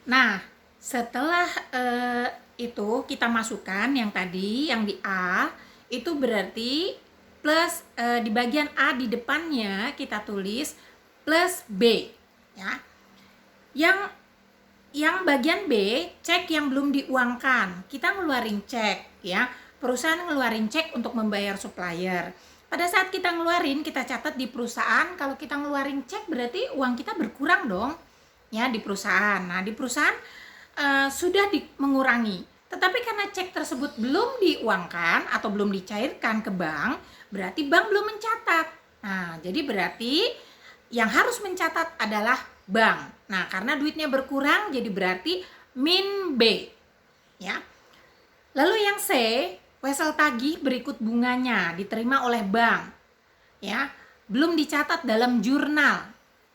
Nah, setelah itu kita masukkan yang tadi, yang di A, itu berarti plus di bagian A di depannya kita tulis plus B, ya. Yang bagian B, cek yang belum diuangkan. Kita ngeluarin cek, ya. Perusahaan ngeluarin cek untuk membayar supplier. Pada saat kita ngeluarin, kita catat di perusahaan. Kalau kita ngeluarin cek berarti uang kita berkurang dong, ya, di perusahaan. Nah, di perusahaan sudah mengurangi. Tetapi karena cek tersebut belum diuangkan atau belum dicairkan ke bank, berarti bank belum mencatat. Nah, jadi berarti yang harus mencatat adalah bank. Nah, karena duitnya berkurang, jadi berarti min B, ya. Lalu yang C, wesel tagih berikut bunganya diterima oleh bank, ya, belum dicatat dalam jurnal.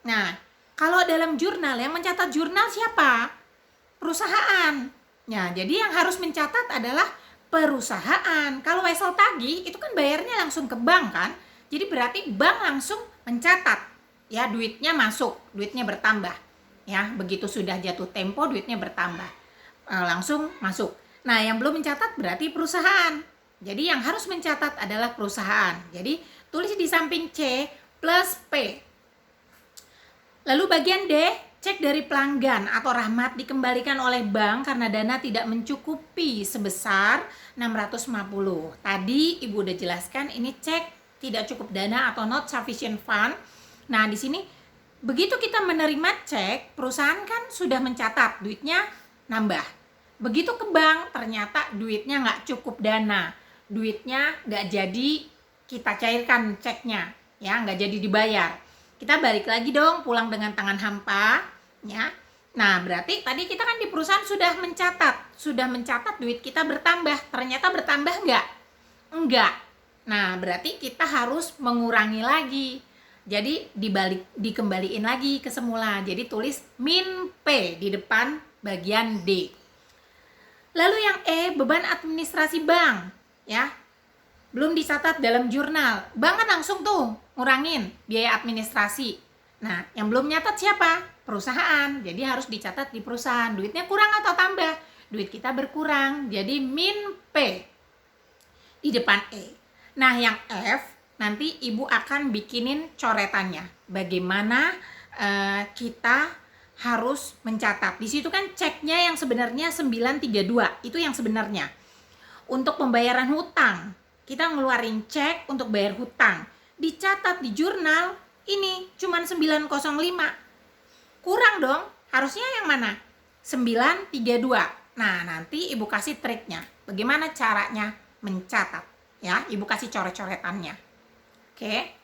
Nah, kalau dalam jurnal, yang mencatat jurnal siapa? Perusahaan. Nah, jadi yang harus mencatat adalah perusahaan. Kalau wesel tagih itu kan bayarnya langsung ke bank kan? Jadi berarti bank langsung mencatat, ya, duitnya masuk, duitnya bertambah. Ya, begitu sudah jatuh tempo duitnya bertambah. Langsung masuk. Nah, yang belum mencatat berarti perusahaan. Jadi yang harus mencatat adalah perusahaan. Jadi tulis di samping C plus P. Lalu bagian D, cek dari pelanggan atau Rahmat dikembalikan oleh bank karena dana tidak mencukupi sebesar 650. Tadi Ibu udah jelaskan ini cek tidak cukup dana atau not sufficient fund. Nah, di sini begitu kita menerima cek, perusahaan kan sudah mencatat duitnya nambah. Begitu ke bank, ternyata duitnya nggak cukup dana. Duitnya nggak jadi kita cairkan ceknya, ya, nggak jadi dibayar. Kita balik lagi dong, pulang dengan tangan hampa, ya. Nah, berarti tadi kita kan di perusahaan sudah mencatat duit kita bertambah. Ternyata bertambah nggak? Enggak. Nah, berarti kita harus mengurangi lagi. Jadi dikembaliin lagi ke semula. Jadi tulis min P di depan bagian D. Lalu yang E, beban administrasi bank, ya. Belum dicatat dalam jurnal. Bank kan langsung tuh ngurangin biaya administrasi. Nah, yang belum nyatat siapa? Perusahaan. Jadi harus dicatat di perusahaan. Duitnya kurang atau tambah? Duit kita berkurang. Jadi min P di depan E. Nah, yang F nanti Ibu akan bikinin coretannya. Bagaimana kita harus mencatat. Di situ kan ceknya yang sebenarnya 932. Itu yang sebenarnya. Untuk pembayaran hutang, kita ngeluarin cek untuk bayar hutang. Dicatat di jurnal, ini cuma 905. Kurang dong, harusnya yang mana? 932. Nah, nanti Ibu kasih triknya. Bagaimana caranya mencatat, ya? Ibu kasih coret-coretannya. Oke.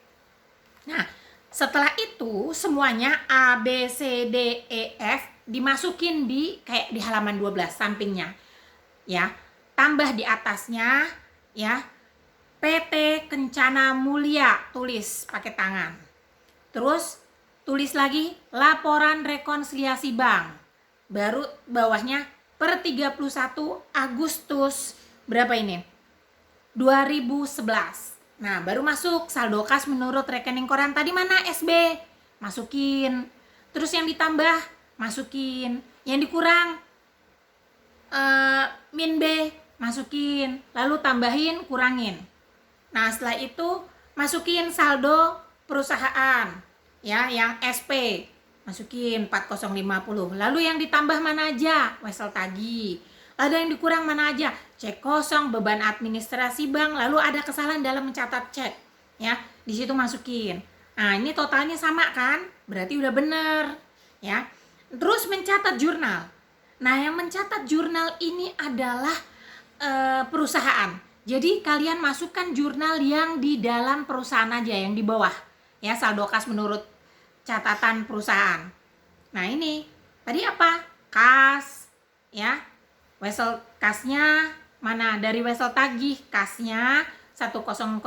Nah, setelah itu semuanya A, B, C, D, E, F dimasukin kayak di halaman 12 sampingnya. Ya, tambah di atasnya, ya. PT Kencana Mulia, tulis pakai tangan. Terus tulis lagi laporan rekonsiliasi bank. Baru bawahnya per 31 Agustus berapa ini? 2011. Nah, baru masuk saldo kas menurut rekening koran tadi mana? SB. Masukin. Terus yang ditambah masukin. Yang dikurang min B masukin. Lalu tambahin, kurangin. Nah, setelah itu masukin saldo perusahaan, ya, yang SP. Masukin 4050. Lalu yang ditambah mana aja? Wesel tagih. Ada yang dikurang mana aja? Cek kosong, beban administrasi bank, lalu ada kesalahan dalam mencatat cek, ya. Di situ masukin. Nah, ini totalnya sama kan? Berarti udah bener, ya. Terus mencatat jurnal. Nah, yang mencatat jurnal ini adalah perusahaan. Jadi kalian masukkan jurnal yang di dalam perusahaan aja, yang di bawah, ya, saldo kas menurut catatan perusahaan. Nah, ini tadi apa? Kas, ya. Wesel kasnya mana? Dari wesel tagih, kasnya 1008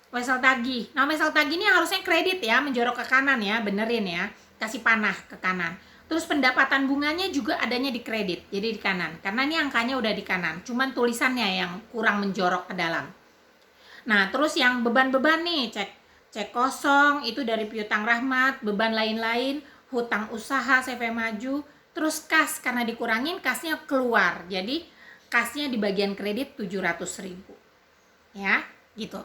wesel tagih. Nah, wesel tagih ini harusnya kredit ya, menjorok ke kanan ya, benerin ya. Kasih panah ke kanan. Terus pendapatan bunganya juga adanya di kredit, jadi di kanan. Karena ini angkanya udah di kanan, cuman tulisannya yang kurang menjorok ke dalam. Nah, terus yang beban-beban nih, cek kosong itu dari piutang Rahmat, beban lain-lain, hutang usaha CV Maju, Terus kas, karena dikurangin kasnya keluar. Jadi kasnya di bagian kredit 700.000. Ya, gitu.